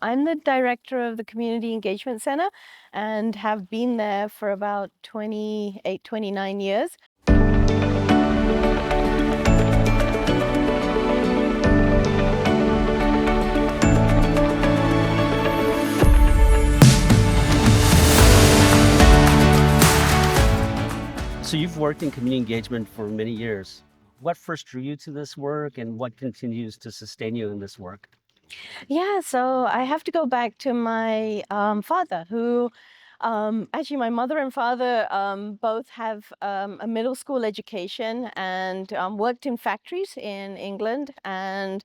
I'm the director of the Community Engagement Center and have been there for about 28, 29 years. So you've worked in community engagement for many years. What first drew you to this work and what continues to sustain you in this work? Yeah, so I have to go back to my father, who actually my mother and father both have a middle school education and worked in factories in England. And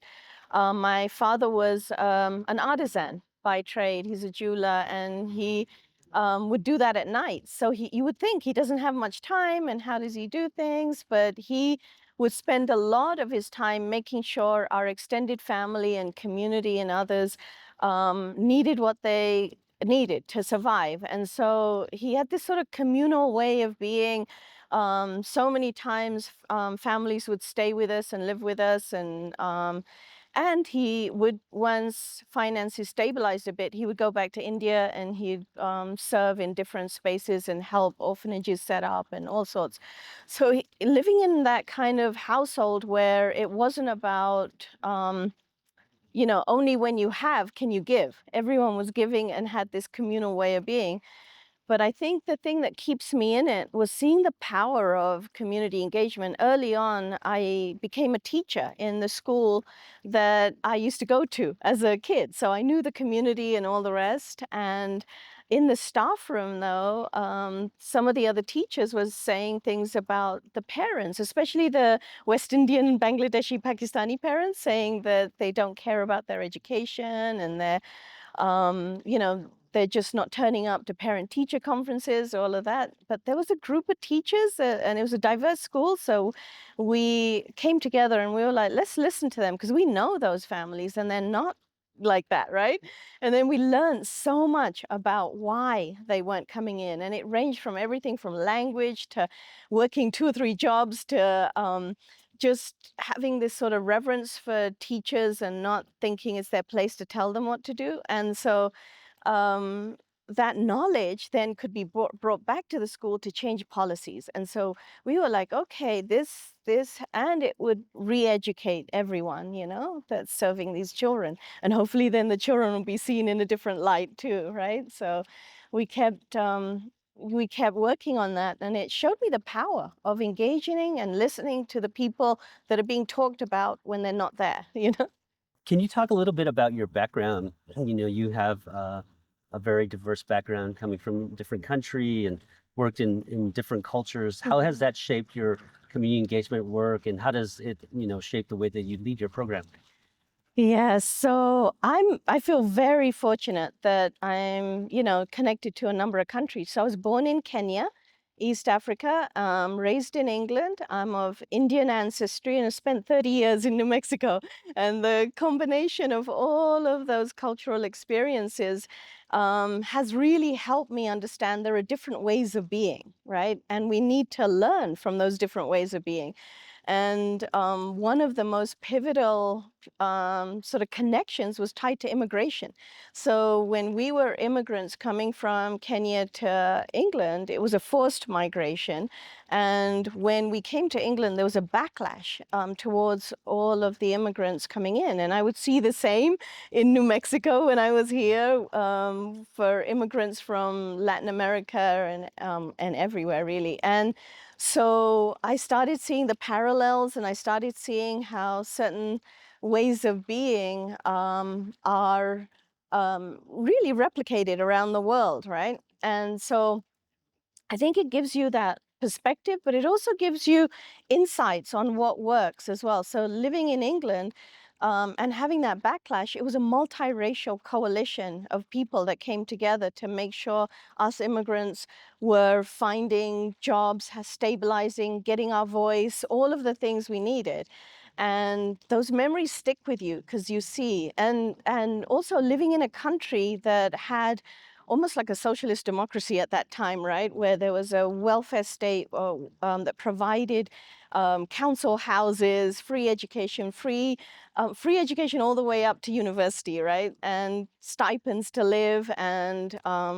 my father was an artisan by trade. He's a jeweler, and he would do that at night. So you would think he doesn't have much time, and how does he do things? But he would spend a lot of his time making sure our extended family and community and others needed what they needed to survive. And so he had this sort of communal way of being. So many times families would stay with us and live with us, and he would, once finances stabilized a bit, he would go back to India and he'd serve in different spaces and help orphanages set up and all sorts. So living in that kind of household where it wasn't about, only when you have can you give. Everyone was giving and had this communal way of being. But I think the thing that keeps me in it was seeing the power of community engagement. Early on, I became a teacher in the school that I used to go to as a kid. So I knew the community and all the rest. And in the staff room, though, some of the other teachers was saying things about the parents, especially the West Indian, Bangladeshi, Pakistani parents, saying that they don't care about their education and they're just not turning up to parent-teacher conferences, all of that. But there was a group of teachers, and it was a diverse school, so we came together and we were like, let's listen to them, because we know those families and they're not like that, right? And then we learned so much about why they weren't coming in, and it ranged from everything from language to working 2 or 3 jobs to just having this sort of reverence for teachers and not thinking it's their place to tell them what to do. And so um, that knowledge then could be brought back to the school to change policies. And so we were like, okay, and it would re-educate everyone, that's serving these children. And hopefully then the children will be seen in a different light too, right? So we kept working on that, and it showed me the power of engaging and listening to the people that are being talked about when they're not there, Can you talk a little bit about your background? You have a very diverse background coming from a different country and worked in different cultures. How has that shaped your community engagement work and how does it, shape the way that you lead your program? Yeah, so I feel very fortunate that I'm, connected to a number of countries. So I was born in Kenya, East Africa, raised in England. I'm of Indian ancestry and I spent 30 years in New Mexico. And the combination of all of those cultural experiences has really helped me understand there are different ways of being, right? And we need to learn from those different ways of being. And one of the most pivotal sort of connections was tied to immigration. So when we were immigrants coming from Kenya to England, it was a forced migration. And when we came to England, there was a backlash towards all of the immigrants coming in. And I would see the same in New Mexico when I was here for immigrants from Latin America and everywhere, really. And so I started seeing the parallels, and I started seeing how certain ways of being are really replicated around the world, right? And so I think it gives you that perspective, but it also gives you insights on what works as well. So living in England and having that backlash, it was a multiracial coalition of people that came together to make sure us immigrants were finding jobs, stabilizing, getting our voice, all of the things we needed. And those memories stick with you because you see, and also living in a country that had almost like a socialist democracy at that time, right? Where there was a welfare state that provided council houses, free education all the way up to university, right? And stipends to live and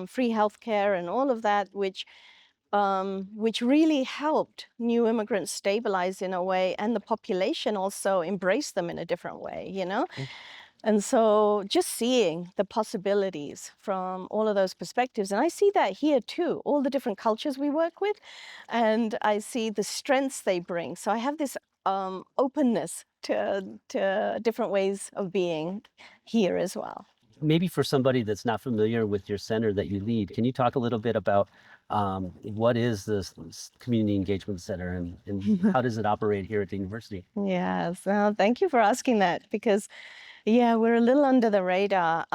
free healthcare and all of that, which really helped new immigrants stabilize in a way, and the population also embraced them in a different way, you know? And so just seeing the possibilities from all of those perspectives, and I see that here too, all the different cultures we work with, and I see the strengths they bring. So I have this openness to different ways of being here as well. Maybe for somebody that's not familiar with your center that you lead, can you talk a little bit about what is this community engagement center, and how does it operate here at the university? Yes, well, thank you for asking that, because yeah, we're a little under the radar.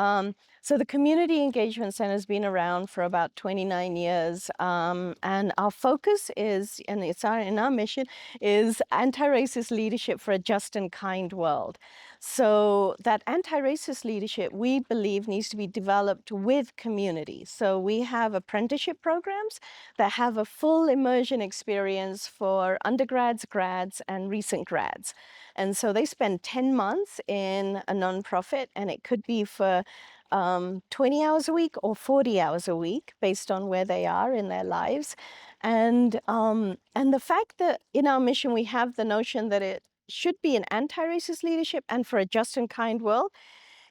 So the Community Engagement Center has been around for about 29 years, and our focus is, and in our mission, is anti-racist leadership for a just and kind world. So that anti-racist leadership, we believe, needs to be developed with community. So we have apprenticeship programs that have a full immersion experience for undergrads, grads, and recent grads. And so they spend 10 months in a nonprofit, and it could be for 20 hours a week or 40 hours a week, based on where they are in their lives. And the fact that in our mission we have the notion that it should be an anti-racist leadership and for a just and kind world,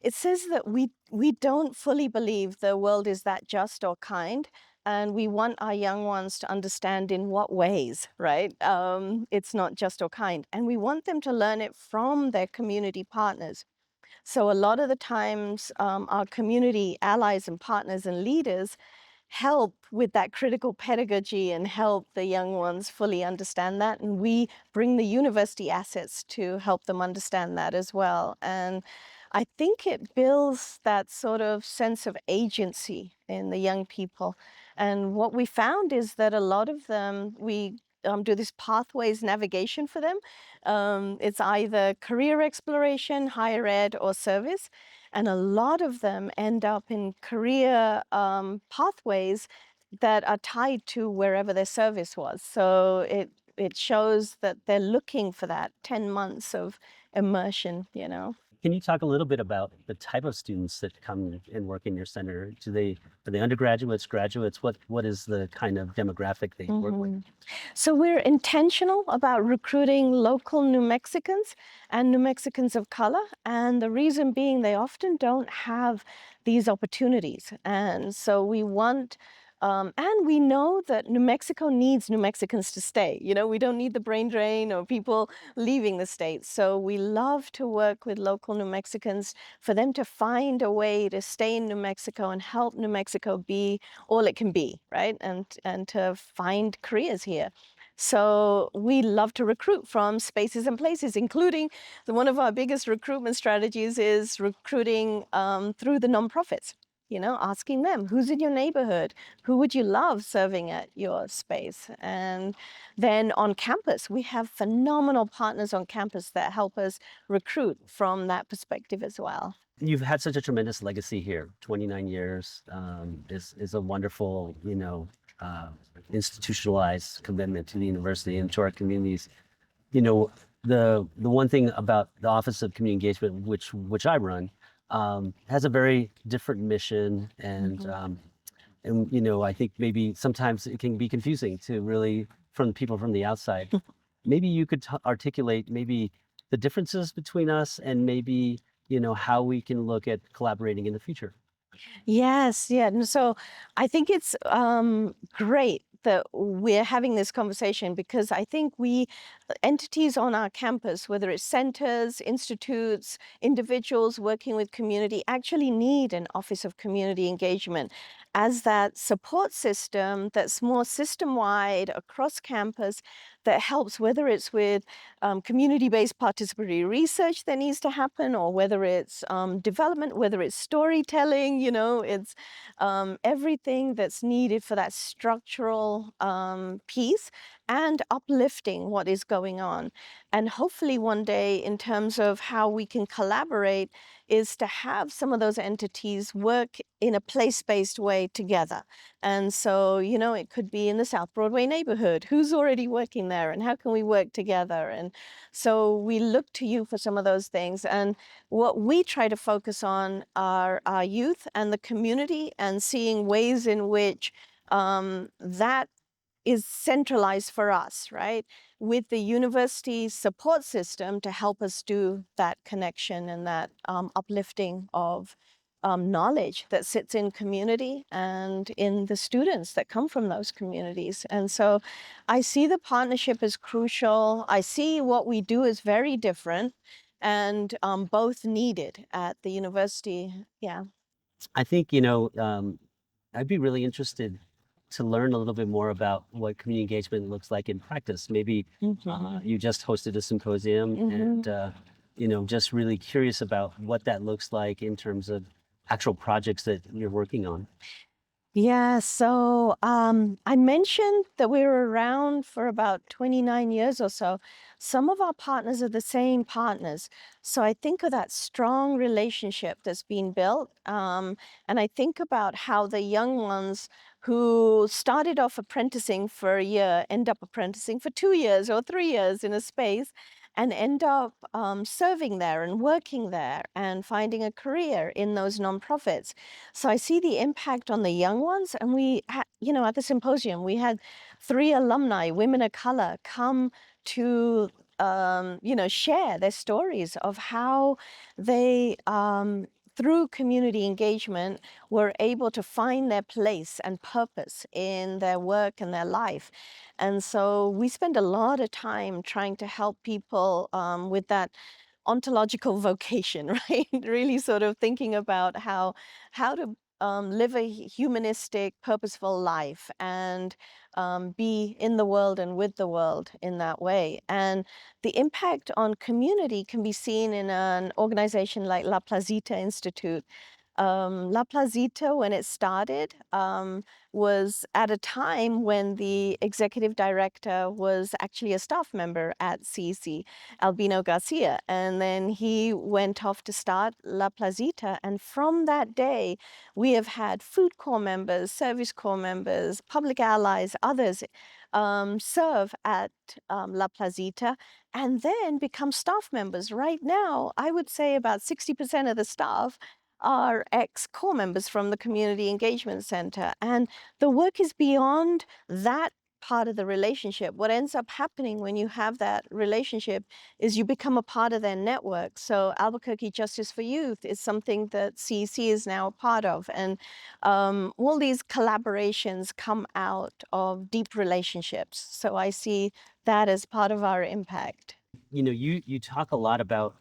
it says that we don't fully believe the world is that just or kind, and we want our young ones to understand in what ways, right? It's not just or kind, and we want them to learn it from their community partners. So a lot of the times, our community allies and partners and leaders help with that critical pedagogy and help the young ones fully understand that. And we bring the university assets to help them understand that as well. And I think it builds that sort of sense of agency in the young people. And what we found is that a lot of them, we do this pathways navigation for them. It's either career exploration, higher ed, or service. And a lot of them end up in career pathways that are tied to wherever their service was. So it shows that they're looking for that 10 months of immersion, you know. Can you talk a little bit about the type of students that come and work in your center? Are they undergraduates, graduates? What is the kind of demographic they work with? So we're intentional about recruiting local New Mexicans and New Mexicans of color. And the reason being, they often don't have these opportunities. And so we want, and we know that New Mexico needs New Mexicans to stay. You know, we don't need the brain drain or people leaving the state. So we love to work with local New Mexicans for them to find a way to stay in New Mexico and help New Mexico be all it can be, right? And to find careers here. So we love to recruit from spaces and places, including one of our biggest recruitment strategies is recruiting through the nonprofits. You know, asking them, who's in your neighborhood? Who would you love serving at your space? And then on campus, we have phenomenal partners on campus that help us recruit from that perspective as well. You've had such a tremendous legacy here. 29 years is a wonderful, uh, institutionalized commitment to the university and to our communities. You know, the one thing about the Office of Community Engagement, which I run, has a very different mission, and I think maybe sometimes it can be confusing to really from people from the outside. Maybe you could articulate maybe the differences between us, and maybe how we can look at collaborating in the future. Yes, yeah. And so I think it's great that we're having this conversation, because I think entities on our campus, whether it's centers, institutes, individuals working with community, actually need an Office of Community Engagement as that support system that's more system-wide across campus, that helps, whether it's with community-based participatory research that needs to happen, or whether it's development, whether it's storytelling, it's everything that's needed for that structural piece. and uplifting what is going on. And hopefully one day, in terms of how we can collaborate, is to have some of those entities work in a place-based way together. And so, it could be in the South Broadway neighborhood. Who's already working there and how can we work together? And so we look to you for some of those things. And what we try to focus on are our youth and the community, and seeing ways in which that is centralized for us, right? With the university support system to help us do that connection and that uplifting of knowledge that sits in community and in the students that come from those communities. And so I see the partnership as crucial. I see what we do is very different, and both needed at the university. Yeah. I think, I'd be really interested to learn a little bit more about what community engagement looks like in practice. Maybe you just hosted a symposium, and just really curious about what that looks like in terms of actual projects that you're working on. Yeah, so I mentioned that we were around for about 29 years or so. Some of our partners are the same partners. So I think of that strong relationship that's been built. And I think about how the young ones who started off apprenticing for a year end up apprenticing for 2 years or 3 years in a space, and end up serving there and working there and finding a career in those nonprofits. So I see the impact on the young ones. And at the symposium, we had 3 alumni, women of color, come to, share their stories of how they, through community engagement, were able to find their place and purpose in their work and their life. And so we spend a lot of time trying to help people with that ontological vocation, right? Really sort of thinking about how to live a humanistic, purposeful life, and be in the world and with the world in that way. And the impact on community can be seen in an organization like La Plazita Institute. La Plazita, when it started, was at a time when the executive director was actually a staff member at CEC, Albino Garcia. And then he went off to start La Plazita. And from that day, we have had food corps members, service corps members, public allies, others serve at La Plazita, and then become staff members. Right now, I would say about 60% of the staff are ex-corps members from the Community Engagement Center. And the work is beyond that part of the relationship. What ends up happening when you have that relationship is you become a part of their network. So Albuquerque Justice for Youth is something that CEC is now a part of. And all these collaborations come out of deep relationships. So I see that as part of our impact. You talk a lot about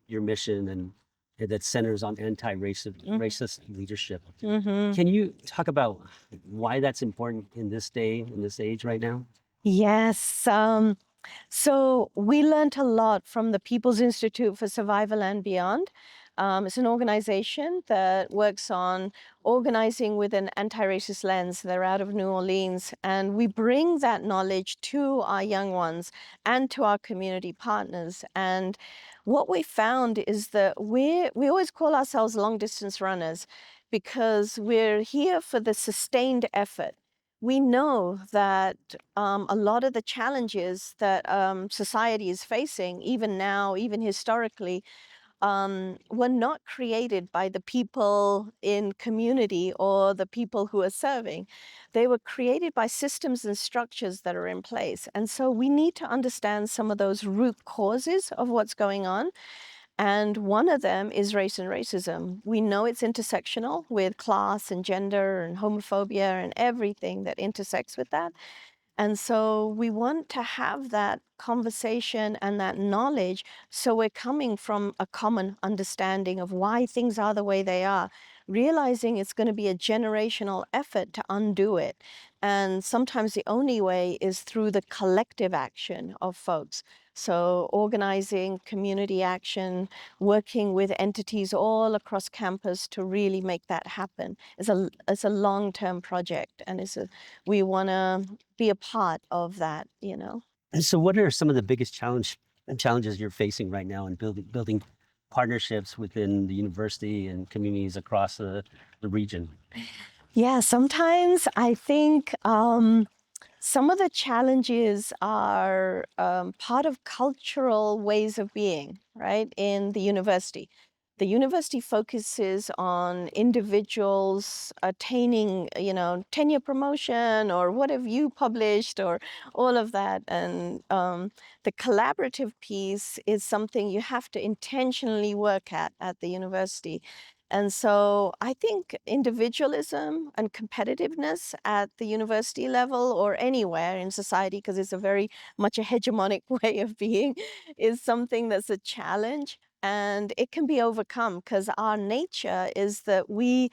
your mission and that centers on racist leadership. Mm-hmm. Can you talk about why that's important in this day, in this age right now? Yes. So we learned a lot from the People's Institute for Survival and Beyond. It's an organization that works on organizing with an anti-racist lens. They're out of New Orleans, and we bring that knowledge to our young ones and to our community partners. And what we found is that we always call ourselves long distance runners, because we're here for the sustained effort. We know that a lot of the challenges that society is facing, even now, even historically, were not created by the people in community or the people who are serving. They were created by systems and structures that are in place. And so we need to understand some of those root causes of what's going on. And one of them is race and racism. We know it's intersectional with class and gender and homophobia and everything that intersects with that. And so we want to have that conversation and that knowledge, so we're coming from a common understanding of why things are the way they are, realizing it's going to be a generational effort to undo it. And sometimes the only way is through the collective action of folks. So organizing community action, working with entities all across campus to really make that happen. It's a long-term project, and we want to be a part of that, you know. And so, what are some of the biggest challenges you're facing right now in building partnerships within the university and communities across the region? Yeah, sometimes I think some of the challenges are part of cultural ways of being, right, in the university. The university focuses on individuals attaining, tenure promotion or what have you published or all of that. And the collaborative piece is something you have to intentionally work at the university. And so I think individualism and competitiveness at the university level or anywhere in society, because it's a very much a hegemonic way of being, is something that's a challenge. And it can be overcome because our nature is that we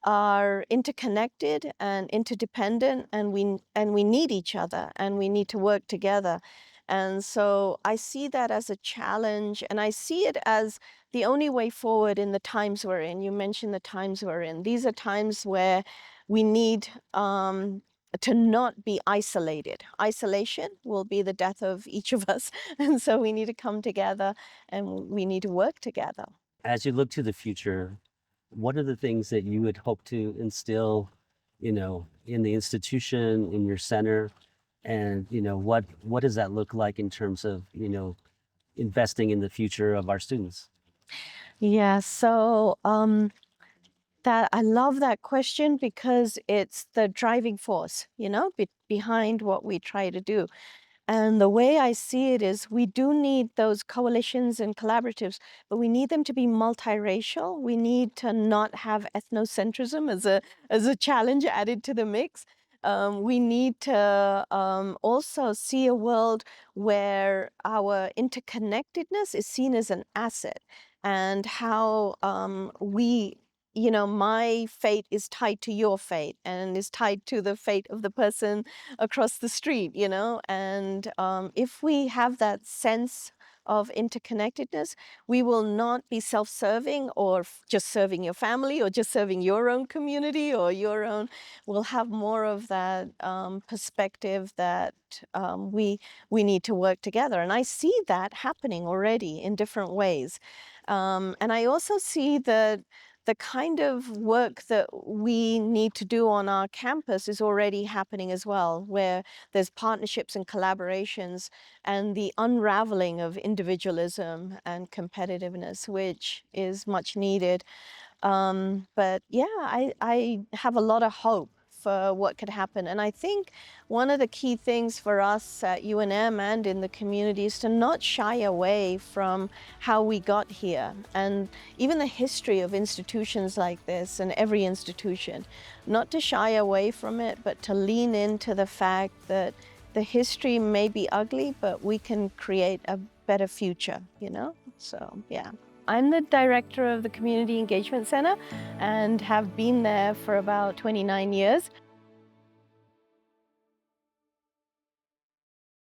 are interconnected and interdependent, and we need each other and we need to work together. And so I see that as a challenge, and I see it as the only way forward in the times we're in. You mentioned the times we're in. These are times where we need to not be isolated. Isolation will be the death of each of us. And so we need to come together and we need to work together. As you look to the future, what are the things that you would hope to instill, in the institution, in your center, and what does that look like in terms of investing in the future of our students? Yeah, so that I love that question because it's the driving force, behind what we try to do. And the way I see it is we do need those coalitions and collaboratives, but we need them to be multiracial. We need to not have ethnocentrism as a challenge added to the mix. We need to also see a world where our interconnectedness is seen as an asset, and how my fate is tied to your fate and is tied to the fate of the person across the street, and if we have that sense of interconnectedness, we will not be self-serving or just serving your family or just serving your own community or your own. We'll have more of that perspective that we need to work together, and I see that happening already in different ways. And I also see that the kind of work that we need to do on our campus is already happening as well, where there's partnerships and collaborations and the unraveling of individualism and competitiveness, which is much needed. But yeah, I have a lot of hope for what could happen. And I think one of the key things for us at UNM and in the community is to not shy away from how we got here, and even the history of institutions like this and every institution, not to shy away from it, but to lean into the fact that the history may be ugly, but we can create a better future. So, yeah. I'm the director of the Community Engagement Center and have been there for about 29 years.